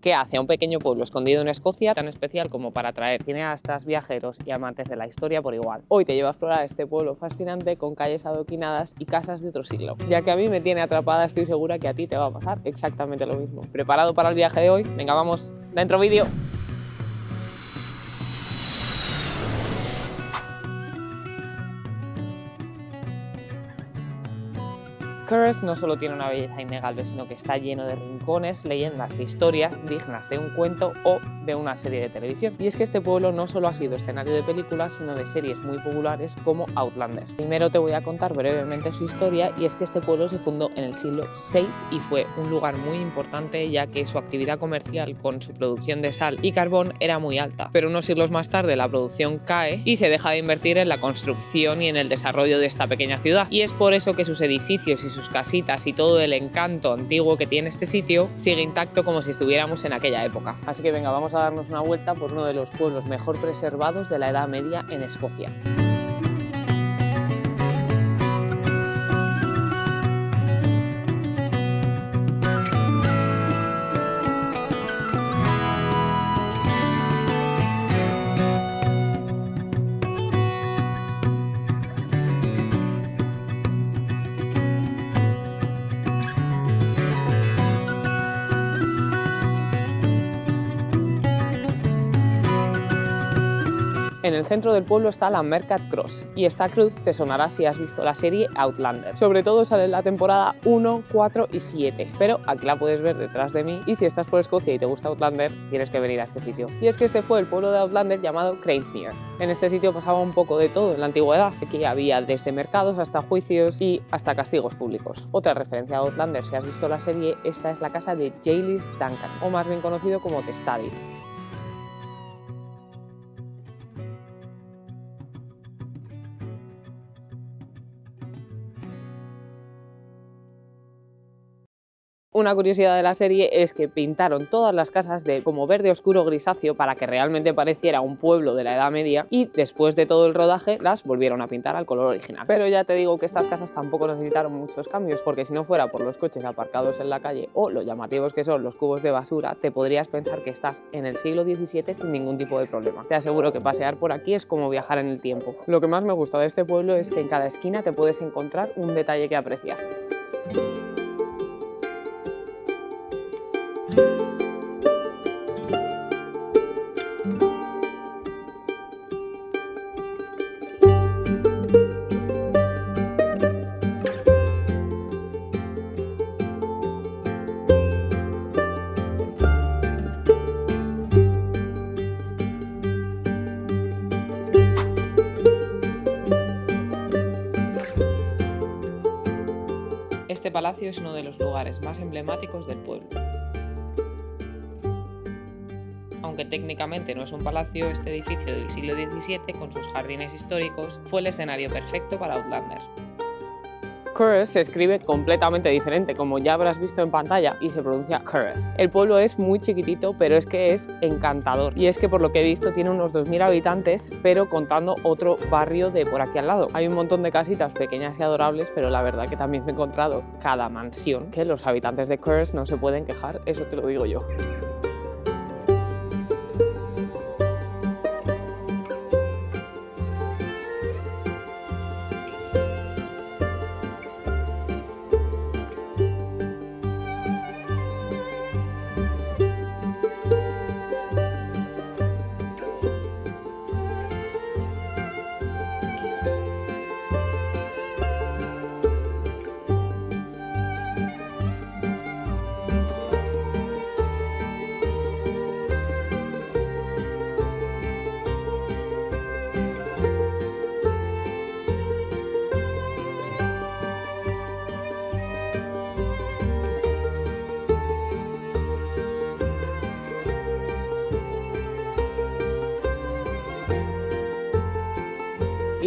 que hace a un pequeño pueblo escondido en Escocia tan especial como para atraer cineastas, viajeros y amantes de la historia por igual. Hoy te llevo a explorar este pueblo fascinante con calles adoquinadas y casas de otro siglo. Ya que a mí me tiene atrapada, estoy segura que a ti te va a pasar exactamente lo mismo. ¿Preparado para el viaje de hoy? Venga, vamos, dentro vídeo. Curres no solo tiene una belleza innegable, sino que está lleno de rincones, leyendas e historias dignas de un cuento o de una serie de televisión. Y es que este pueblo no solo ha sido escenario de películas, sino de series muy populares como Outlander. Primero te voy a contar brevemente su historia, y es que este pueblo se fundó en el siglo VI y fue un lugar muy importante, ya que su actividad comercial con su producción de sal y carbón era muy alta. Pero unos siglos más tarde la producción cae y se deja de invertir en la construcción y en el desarrollo de esta pequeña ciudad. Y es por eso que sus edificios y sus casitas y todo el encanto antiguo que tiene este sitio sigue intacto como si estuviéramos en aquella época. Así que venga, vamos a darnos una vuelta por uno de los pueblos mejor preservados de la Edad Media en Escocia. En el centro del pueblo está la Mercat Cross, y esta cruz te sonará si has visto la serie Outlander. Sobre todo sale en la temporada 1, 4 y 7, pero aquí la puedes ver detrás de mí, y si estás por Escocia y te gusta Outlander, tienes que venir a este sitio. Y es que este fue el pueblo de Outlander llamado Cranesmere. En este sitio pasaba un poco de todo en la antigüedad, que había desde mercados hasta juicios y hasta castigos públicos. Otra referencia a Outlander, si has visto la serie, esta es la casa de Jaehaelys Duncan, o más bien conocido como Testady. Una curiosidad de la serie es que pintaron todas las casas de como verde oscuro grisáceo para que realmente pareciera un pueblo de la Edad Media, y después de todo el rodaje las volvieron a pintar al color original. Pero ya te digo que estas casas tampoco necesitaron muchos cambios, porque si no fuera por los coches aparcados en la calle o lo llamativos que son los cubos de basura, te podrías pensar que estás en el siglo XVII sin ningún tipo de problema. Te aseguro que pasear por aquí es como viajar en el tiempo. Lo que más me gusta de este pueblo es que en cada esquina te puedes encontrar un detalle que apreciar. Este palacio es uno de los lugares más emblemáticos del pueblo. Aunque técnicamente no es un palacio, este edificio del siglo XVII, con sus jardines históricos, fue el escenario perfecto para Outlander. Curres se escribe completamente diferente, como ya habrás visto en pantalla, y se pronuncia Curres. El pueblo es muy chiquitito, pero es que es encantador. Y es que por lo que he visto tiene unos 2000 habitantes, pero contando otro barrio de por aquí al lado. Hay un montón de casitas pequeñas y adorables, pero la verdad que también me he encontrado cada mansión que los habitantes de Curres no se pueden quejar, eso te lo digo yo.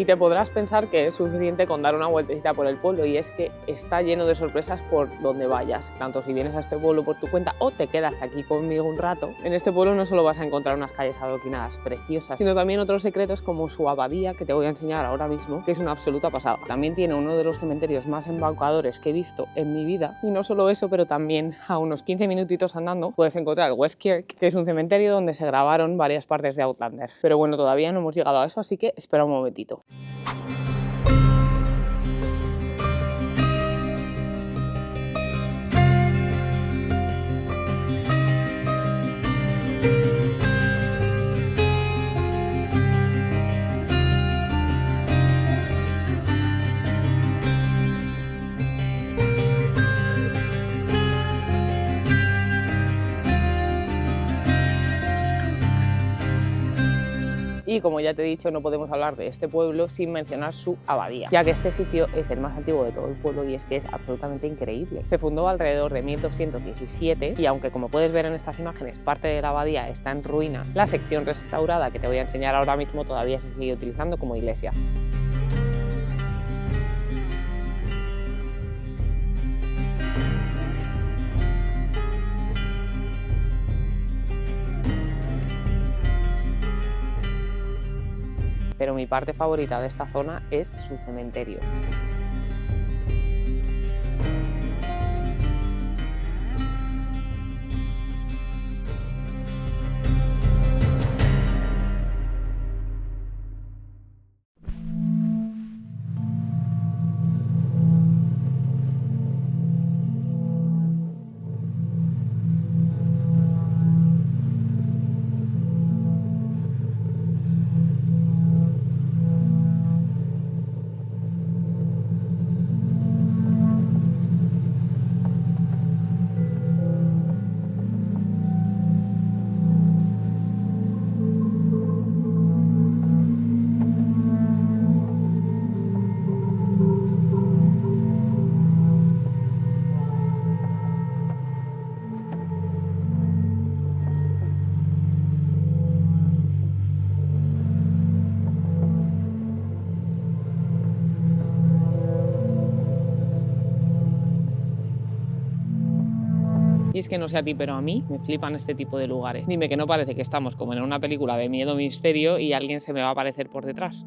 Y te podrás pensar que es suficiente con dar una vueltecita por el pueblo, y es que está lleno de sorpresas por donde vayas. Tanto si vienes a este pueblo por tu cuenta o te quedas aquí conmigo un rato, en este pueblo no solo vas a encontrar unas calles adoquinadas preciosas, sino también otros secretos como su abadía, que te voy a enseñar ahora mismo, que es una absoluta pasada. También tiene uno de los cementerios más embaucadores que he visto en mi vida, y no solo eso, pero también a unos 15 minutitos andando puedes encontrar el West Kirk, que es un cementerio donde se grabaron varias partes de Outlander. Pero bueno, todavía no hemos llegado a eso, así que espera un momentito. Y como ya te he dicho, no podemos hablar de este pueblo sin mencionar su abadía, ya que este sitio es el más antiguo de todo el pueblo y es que es absolutamente increíble. Se fundó alrededor de 1217 y aunque, como puedes ver en estas imágenes, parte de la abadía está en ruinas, la sección restaurada que te voy a enseñar ahora mismo todavía se sigue utilizando como iglesia. Pero mi parte favorita de esta zona es su cementerio. Y es que no sé a ti, pero a mí me flipan este tipo de lugares. Dime que no parece que estamos como en una película de miedo misterio y alguien se me va a aparecer por detrás.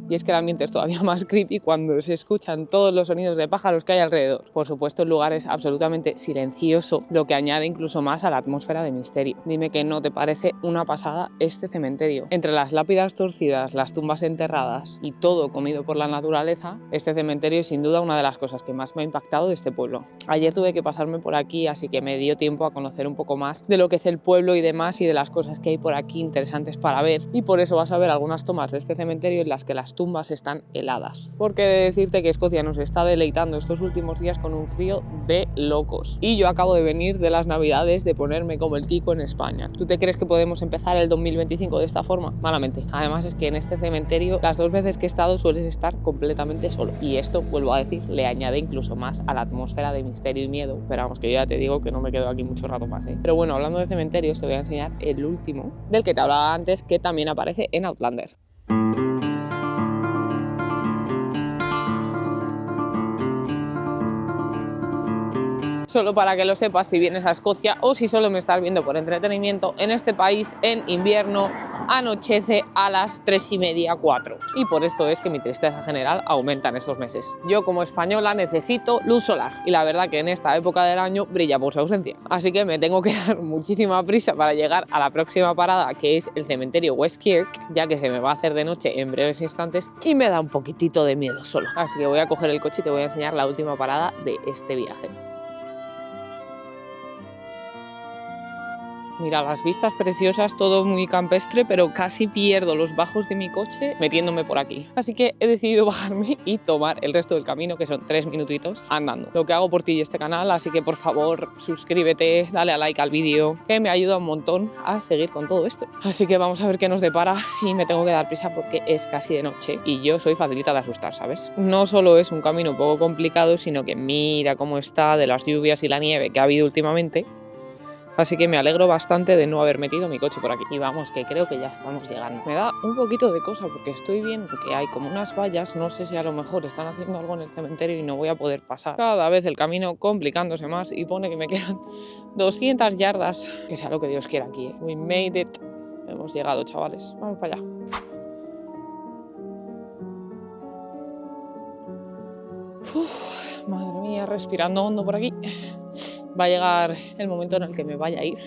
Y es que el ambiente es todavía más creepy cuando se escuchan todos los sonidos de pájaros que hay alrededor. Por supuesto, el lugar es absolutamente silencioso, lo que añade incluso más a la atmósfera de misterio. Dime que no te parece una pasada este cementerio. Entre las lápidas torcidas, las tumbas enterradas y todo comido por la naturaleza, este cementerio es sin duda una de las cosas que más me ha impactado de este pueblo. Ayer tuve que pasarme por aquí, así que me dio tiempo a conocer un poco más de lo que es el pueblo y demás, y de las cosas que hay por aquí interesantes para ver. Y por eso vas a ver algunas tomas de este cementerio en las que las tumbas están heladas. Porque he de decirte que Escocia nos está deleitando estos últimos días con un frío de locos. Y yo acabo de venir de las navidades de ponerme como el Kiko en España. ¿Tú te crees que podemos empezar el 2025 de esta forma? Malamente. Además es que en este cementerio las 2 veces que he estado sueles estar completamente solo. Y esto, vuelvo a decir, le añade incluso más a la atmósfera de misterio y miedo. Pero vamos, que yo ya te digo que no me quedo aquí mucho rato más, ¿eh? Pero bueno, hablando de cementerios, te voy a enseñar el último, del que te hablaba antes, que también aparece en Outlander. Solo para que lo sepas si vienes a Escocia o si solo me estás viendo por entretenimiento, en este país en invierno anochece a las 3:30, 4. Y por esto es que mi tristeza general aumenta en estos meses. Yo como española necesito luz solar y la verdad que en esta época del año brilla por su ausencia. Así que me tengo que dar muchísima prisa para llegar a la próxima parada, que es el cementerio West Kirk, ya que se me va a hacer de noche en breves instantes y me da un poquitito de miedo solo. Así que voy a coger el coche y te voy a enseñar la última parada de este viaje. Mira, las vistas preciosas, todo muy campestre, pero casi pierdo los bajos de mi coche metiéndome por aquí. Así que he decidido bajarme y tomar el resto del camino, que son 3 minutitos andando. Lo que hago por ti y este canal, así que por favor suscríbete, dale a like al vídeo, que me ayuda un montón a seguir con todo esto. Así que vamos a ver qué nos depara y me tengo que dar prisa porque es casi de noche y yo soy facilita de asustar, ¿sabes? No solo es un camino un poco complicado, sino que mira cómo está de las lluvias y la nieve que ha habido últimamente. Así que me alegro bastante de no haber metido mi coche por aquí. Y vamos, que creo que ya estamos llegando. Me da un poquito de cosa porque estoy viendo que hay como unas vallas, no sé si a lo mejor están haciendo algo en el cementerio y no voy a poder pasar. Cada vez el camino complicándose más y pone que me quedan 200 yardas. Que sea lo que Dios quiera aquí, ¿eh? We made it. Hemos llegado, chavales. Vamos para allá. Uf, madre mía, respirando hondo por aquí. Va a llegar el momento en el que me vaya a ir.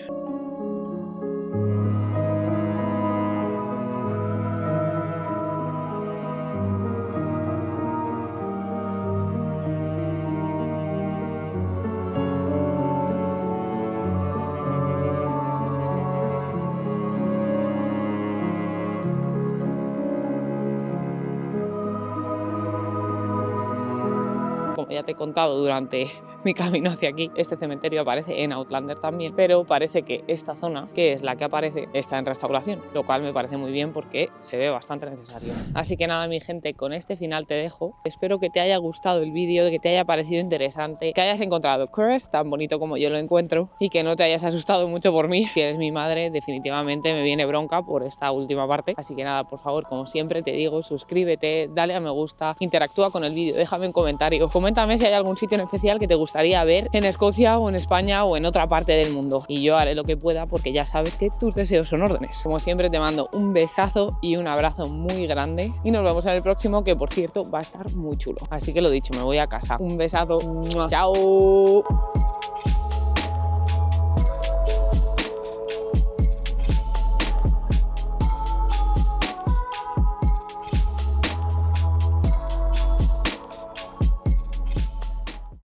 Como ya te he contado durante mi camino hacia aquí, este cementerio aparece en Outlander también, pero parece que esta zona, que es la que aparece, está en restauración, lo cual me parece muy bien porque se ve bastante necesario. Así que nada, mi gente, con este final te dejo. Espero que te haya gustado el vídeo, que te haya parecido interesante, que hayas encontrado Curse tan bonito como yo lo encuentro y que no te hayas asustado mucho por mí. Si eres mi madre, definitivamente me viene bronca por esta última parte. Así que nada, por favor, como siempre te digo, suscríbete, dale a me gusta, interactúa con el vídeo, déjame un comentario, coméntame si hay algún sitio en especial que te gustaría ver en Escocia o en España o en otra parte del mundo. Y yo haré lo que pueda porque ya sabes que tus deseos son órdenes. Como siempre te mando un besazo y un abrazo muy grande y nos vemos en el próximo, que por cierto va a estar muy chulo. Así que lo dicho, me voy a casa. Un besazo. ¡Chao!